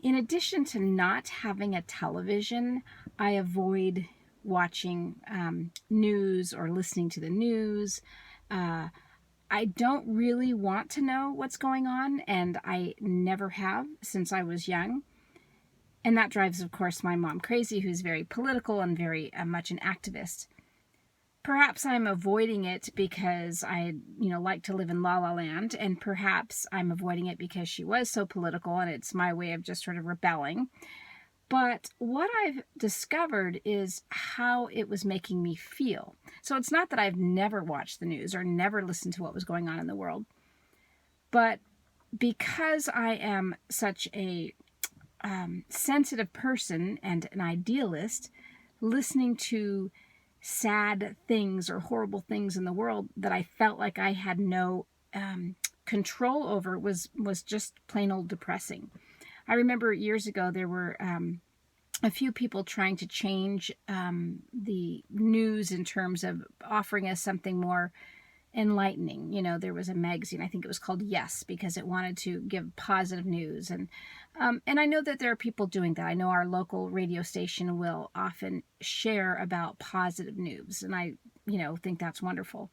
In addition to not having a television, I avoid watching news or listening to the news. I don't really want to know what's going on, and I never have since I was young. And that drives, of course, my mom crazy, who's very political and very much an activist. Perhaps I'm avoiding it because I, like to live in La La Land, and perhaps I'm avoiding it because she was so political and it's my way of just sort of rebelling. But what I've discovered is how it was making me feel. So it's not that I've never watched the news or never listened to what was going on in the world, but because I am such a sensitive person and an idealist, listening to sad things or horrible things in the world that I felt like I had no control over was just plain old depressing. I remember years ago there were a few people trying to change the news in terms of offering us something more enlightening. There was a magazine, I think it was called Yes, because it wanted to give positive news. And I know that there are people doing that. I know our local radio station will often share about positive news, and I, think that's wonderful.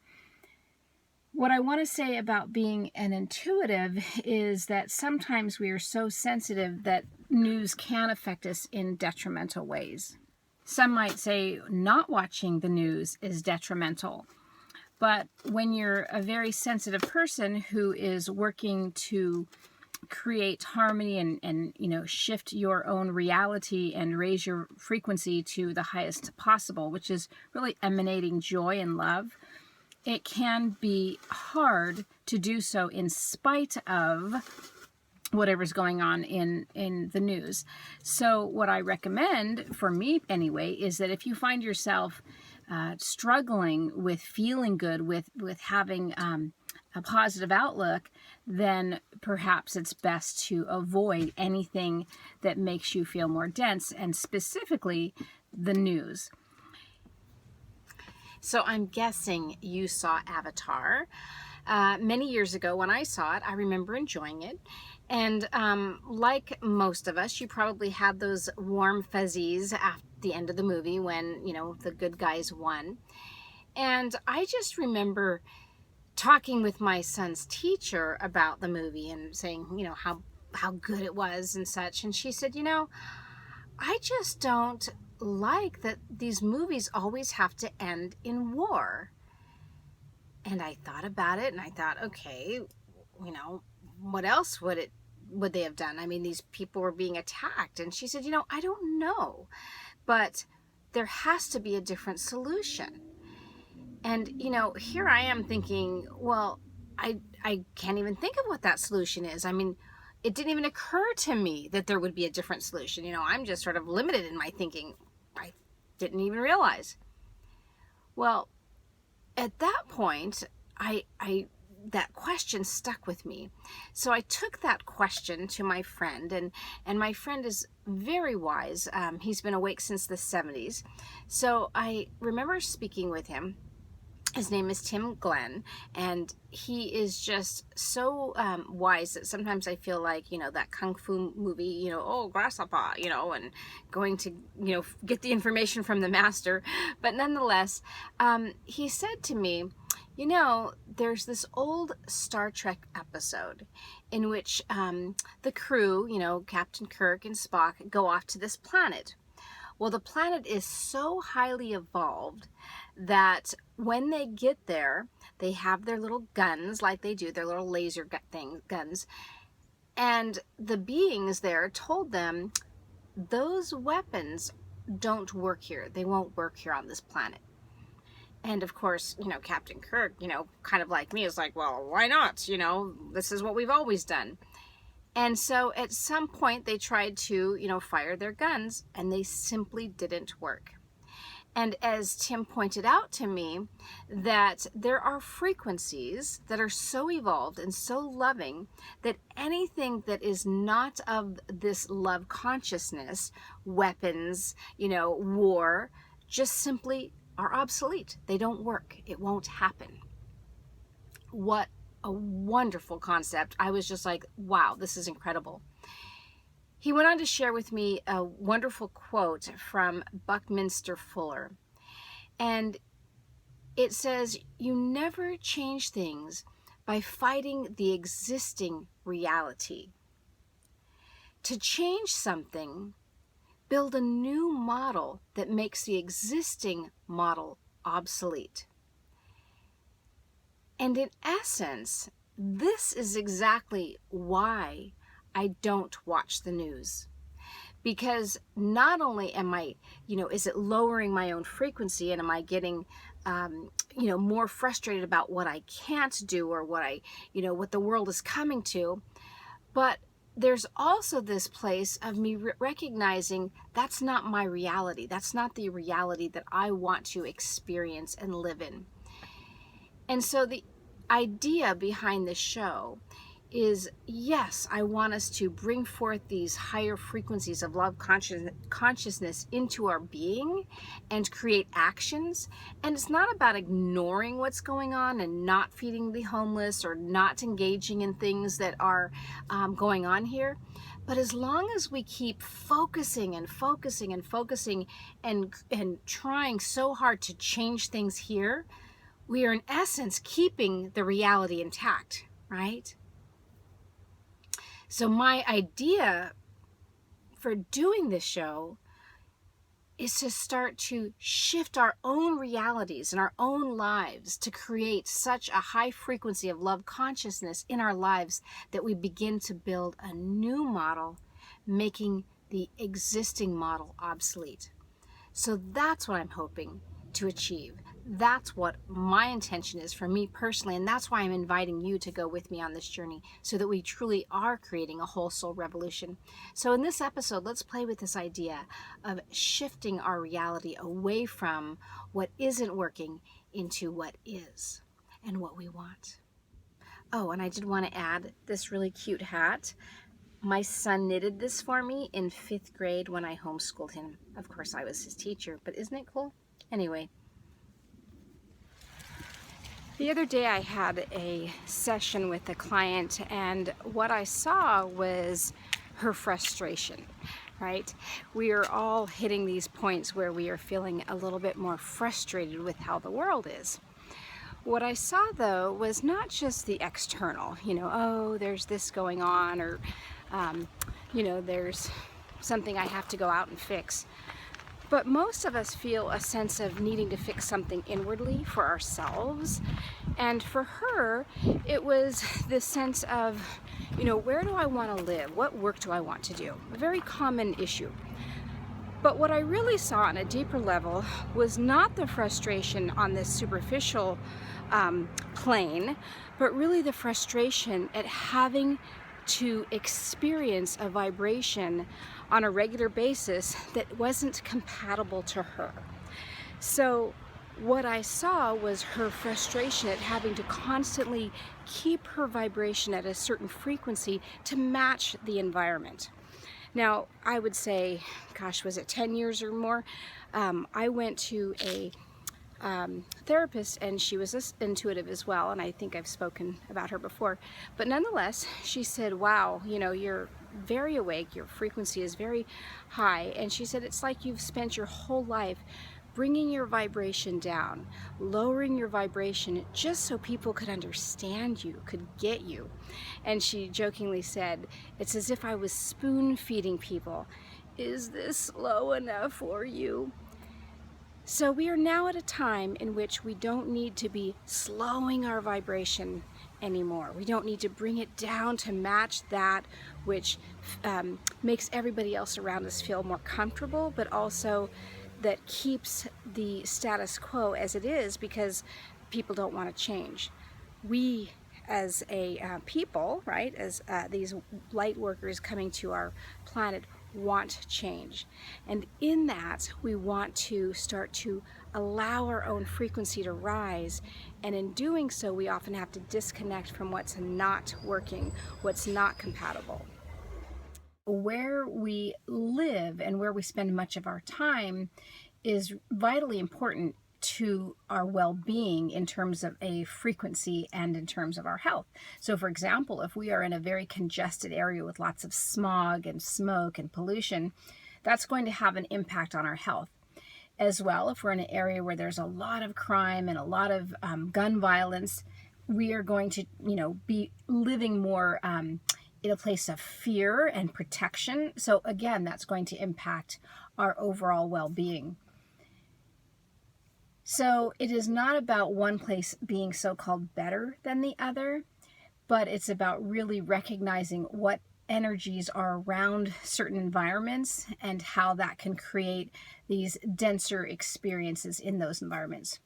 What I want to say about being an intuitive is that sometimes we are so sensitive that news can affect us in detrimental ways. Some might say not watching the news is detrimental. But when you're a very sensitive person who is working to create harmony and shift your own reality and raise your frequency to the highest possible, which is really emanating joy and love, it can be hard to do so in spite of whatever's going on in the news. So what I recommend, for me anyway, is that if you find yourself struggling with feeling good, with having a positive outlook, then perhaps it's best to avoid anything that makes you feel more dense, and specifically the news. So I'm guessing you saw Avatar. Many years ago when I saw it, I remember enjoying it. And like most of us, you probably had those warm fuzzies after the end of the movie when, the good guys won. And I just remember talking with my son's teacher about the movie and saying, how good it was and such. And she said, I just don't like that these movies always have to end in war. And I thought about it and I thought, okay, what else would they have done? I mean, these people were being attacked. And she said, I don't know, but there has to be a different solution. And, here I am thinking, well, I can't even think of what that solution is. I mean, it didn't even occur to me that there would be a different solution. I'm just sort of limited in my thinking. I didn't even realize. Well, at that point, that question stuck with me. So I took that question to my friend, and my friend is very wise. He's been awake since the 70s. So I remember speaking with him. His name is Tim Glenn, and he is just so wise that sometimes I feel like, that Kung Fu movie, grasshopper, and going to, get the information from the master. But nonetheless, he said to me, there's this old Star Trek episode in which the crew, Captain Kirk and Spock, go off to this planet. Well, the planet is so highly evolved that when they get there, they have their little guns, like they do, their little laser guns. And the beings there told them, those weapons don't work here. They won't work here on this planet. And of course, Captain Kirk, kind of like me, is like, well, why not? This is what we've always done. And so at some point they tried to, fire their guns, and they simply didn't work. And as Tim pointed out to me, that there are frequencies that are so evolved and so loving that anything that is not of this love consciousness, weapons, war, just simply are obsolete. They don't work. It won't happen. What a wonderful concept. I was just like, wow, this is incredible. He went on to share with me a wonderful quote from Buckminster Fuller. And it says, "You never change things by fighting the existing reality. To change something, build a new model that makes the existing model obsolete." And in essence, this is exactly why I don't watch the news. Because not only am I, is it lowering my own frequency, and am I getting, more frustrated about what I can't do, or what the world is coming to, but there's also this place of me recognizing that's not my reality. That's not the reality that I want to experience and live in. And so the idea behind this show is, yes, I want us to bring forth these higher frequencies of love consciousness into our being and create actions. And it's not about ignoring what's going on and not feeding the homeless or not engaging in things that are going on here. But as long as we keep focusing and focusing and focusing and trying so hard to change things here, we are in essence keeping the reality intact, right? So my idea for doing this show is to start to shift our own realities and our own lives to create such a high frequency of love consciousness in our lives that we begin to build a new model, making the existing model obsolete. So that's what I'm hoping to achieve. That's what my intention is for me personally, and that's why I'm inviting you to go with me on this journey, so that we truly are creating a whole soul revolution. So in this episode, let's play with this idea of shifting our reality away from what isn't working into what is and what we want. Oh, and I did want to add this really cute hat. My son knitted this for me in 5th grade when I homeschooled him. Of course, I was his teacher, but isn't it cool? Anyway, the other day I had a session with a client, and what I saw was her frustration, right? We are all hitting these points where we are feeling a little bit more frustrated with how the world is. What I saw, though, was not just the external, oh, there's this going on, or, there's something I have to go out and fix. But most of us feel a sense of needing to fix something inwardly for ourselves. And for her, it was this sense of, where do I want to live? What work do I want to do? A very common issue. But what I really saw on a deeper level was not the frustration on this superficial plane, but really the frustration at having to experience a vibration on a regular basis that wasn't compatible to her. So what I saw was her frustration at having to constantly keep her vibration at a certain frequency to match the environment. Now, I would say, gosh, was it 10 years or more? I went to a therapist, and she was intuitive as well, and I think I've spoken about her before. But nonetheless, she said, wow, you're very awake, your frequency is very high, and she said it's like you've spent your whole life bringing your vibration down, lowering your vibration just so people could understand you, could get you. And she jokingly said, it's as if I was spoon feeding people. Is this low enough for you? So we are now at a time in which we don't need to be slowing our vibration anymore. We don't need to bring it down to match that which makes everybody else around us feel more comfortable, but also that keeps the status quo as it is, because people don't want to change. We as a people, right, as these light workers coming to our planet, want change. And in that, we want to start to allow our own frequency to rise. And in doing so, we often have to disconnect from what's not working, what's not compatible. Where we live and where we spend much of our time is vitally important to our well-being in terms of a frequency and in terms of our health. So for example, if we are in a very congested area with lots of smog and smoke and pollution, that's going to have an impact on our health. As well, if we're in an area where there's a lot of crime and a lot of gun violence, we are going to, be living more in a place of fear and protection. So again, that's going to impact our overall well-being. So it is not about one place being so-called better than the other, but it's about really recognizing what energies are around certain environments and how that can create these denser experiences in those environments.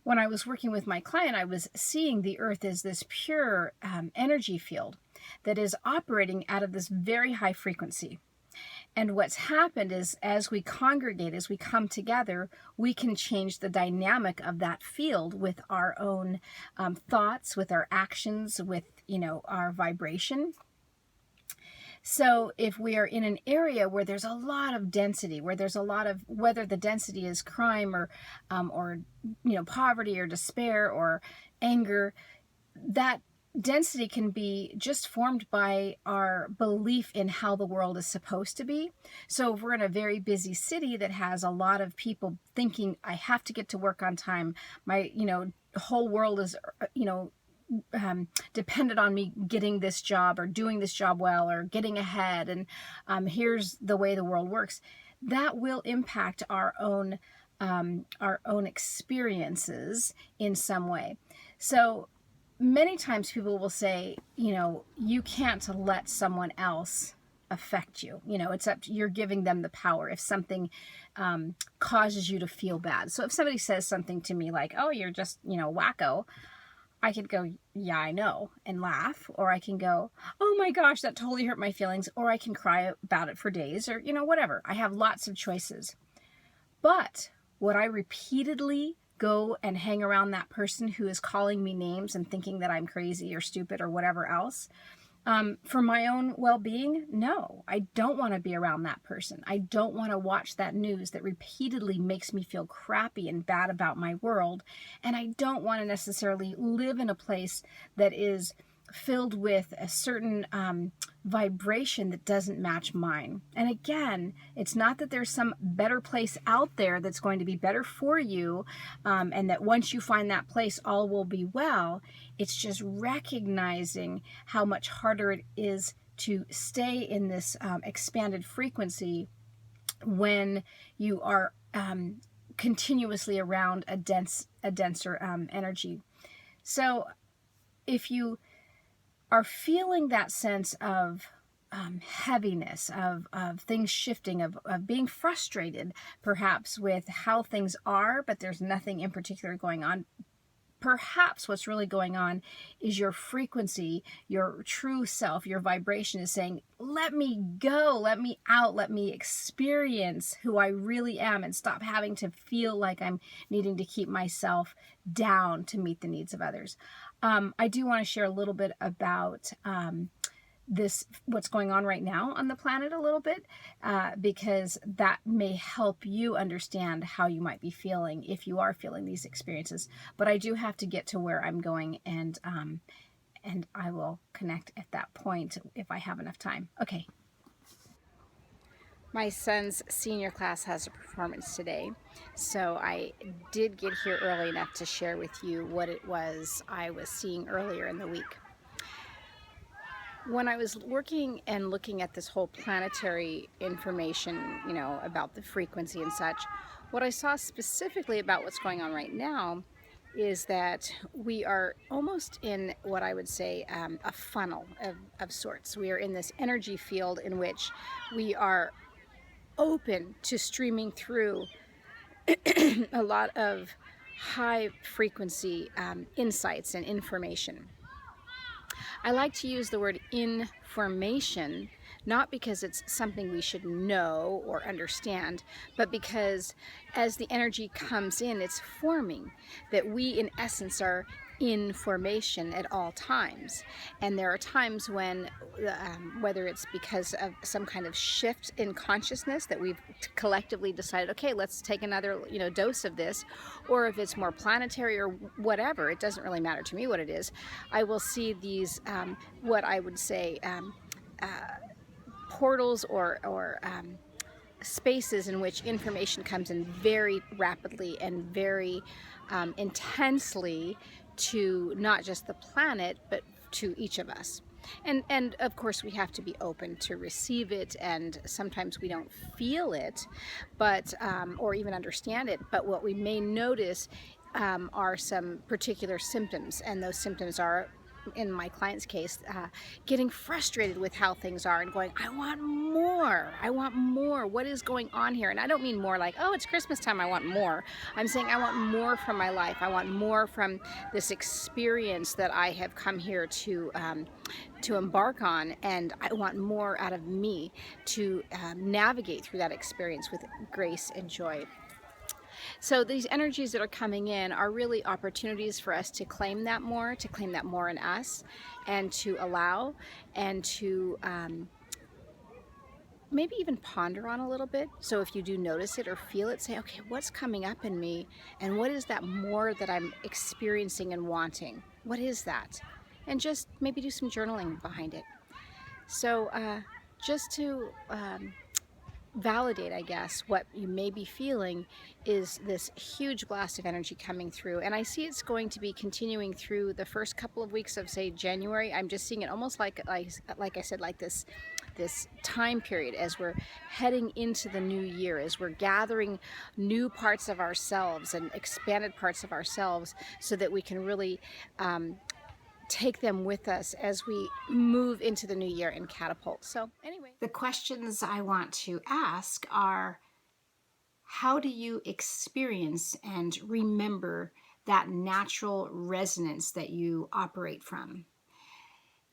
When I was working with my client, I was seeing the earth as this pure energy field that is operating out of this very high frequency. And what's happened is, as we congregate, as we come together, we can change the dynamic of that field with our own thoughts, with our actions, with, our vibration. So if we are in an area where there's a lot of density, where there's a lot of, whether the density is crime or poverty or despair or anger, that density can be just formed by our belief in how the world is supposed to be. So if we're in a very busy city that has a lot of people thinking, I have to get to work on time, my, whole world is, dependent on me getting this job or doing this job well or getting ahead, and here's the way the world works, that will impact our own experiences in some way. So many times people will say, you can't let someone else affect you. It's up to, you're giving them the power. If something causes you to feel bad. So if somebody says something to me like, oh, you're just, wacko, I could go, yeah, I know, and laugh, or I can go, oh my gosh, that totally hurt my feelings, or I can cry about it for days, or, whatever. I have lots of choices. But would I repeatedly go and hang around that person who is calling me names and thinking that I'm crazy or stupid or whatever else? For my own well-being, no, I don't want to be around that person. I don't want to watch that news that repeatedly makes me feel crappy and bad about my world. And I don't want to necessarily live in a place that is filled with a certain vibration that doesn't match mine. And again, it's not that there's some better place out there that's going to be better for you, and that once you find that place, all will be well. It's just recognizing how much harder it is to stay in this expanded frequency when you are continuously around a denser energy. So if you are feeling that sense of heaviness, of things shifting, of being frustrated perhaps with how things are, but there's nothing in particular going on, perhaps what's really going on is your frequency, your true self, your vibration is saying, let me go, let me out, let me experience who I really am and stop having to feel like I'm needing to keep myself down to meet the needs of others. I do want to share a little bit about what's going on right now on the planet a little bit, because that may help you understand how you might be feeling if you are feeling these experiences. But I do have to get to where I'm going, and I will connect at that point if I have enough time. Okay. My son's senior class has a performance today, so I did get here early enough to share with you what it was I was seeing earlier in the week. When I was working and looking at this whole planetary information, about the frequency and such, what I saw specifically about what's going on right now is that we are almost in what I would say a funnel of sorts. We are in this energy field in which we are open to streaming through a lot of high frequency insights and information. I like to use the word information, not because it's something we should know or understand, but because as the energy comes in, it's forming, that we in essence are in formation at all times. And there are times when, whether it's because of some kind of shift in consciousness that we've collectively decided, okay, let's take another, dose of this, or if it's more planetary or whatever, it doesn't really matter to me what it is. I will see these, what I would say, portals or spaces in which information comes in very rapidly and very intensely to not just the planet, but to each of us. And of course we have to be open to receive it, and sometimes we don't feel it, but or even understand it, but what we may notice are some particular symptoms, and those symptoms are, in my client's case, getting frustrated with how things are and going, I want more. I want more. What is going on here? And I don't mean more like, oh, it's Christmas time, I want more. I'm saying I want more from my life. I want more from this experience that I have come here to embark on, and I want more out of me to navigate through that experience with grace and joy. So these energies that are coming in are really opportunities for us to claim that more in us, and to allow, and to maybe even ponder on a little bit. So if you do notice it or feel it, say, okay, what's coming up in me, and what is that more that I'm experiencing and wanting? What is that? And just maybe do some journaling behind it. So just to validate, I guess, what you may be feeling is this huge blast of energy coming through. And I see it's going to be continuing through the first couple of weeks of, say, January. I'm just seeing it almost like I said, like this time period as we're heading into the new year, as we're gathering new parts of ourselves and expanded parts of ourselves, so that we can really take them with us as we move into the new year and catapult. So anyway, the questions I want to ask are, how do you experience and remember that natural resonance that you operate from?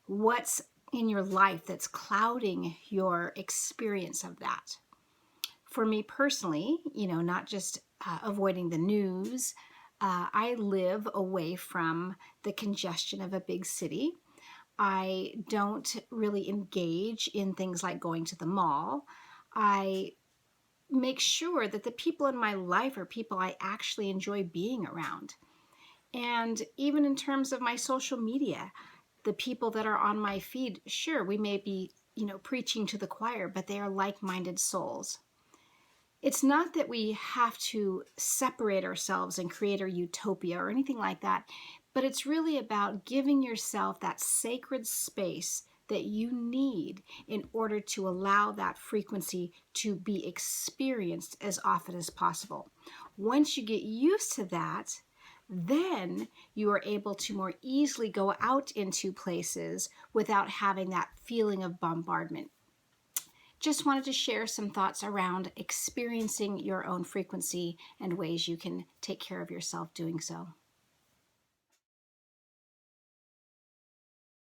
What's in your life that's clouding your experience of that? For me personally, not just avoiding the news, I live away from the congestion of a big city. I don't really engage in things like going to the mall. I make sure that the people in my life are people I actually enjoy being around. And even in terms of my social media, the people that are on my feed, sure, we may be, preaching to the choir, but they are like-minded souls. It's not that we have to separate ourselves and create a utopia or anything like that, but it's really about giving yourself that sacred space that you need in order to allow that frequency to be experienced as often as possible. Once you get used to that, then you are able to more easily go out into places without having that feeling of bombardment. Just wanted to share some thoughts around experiencing your own frequency and ways you can take care of yourself doing so.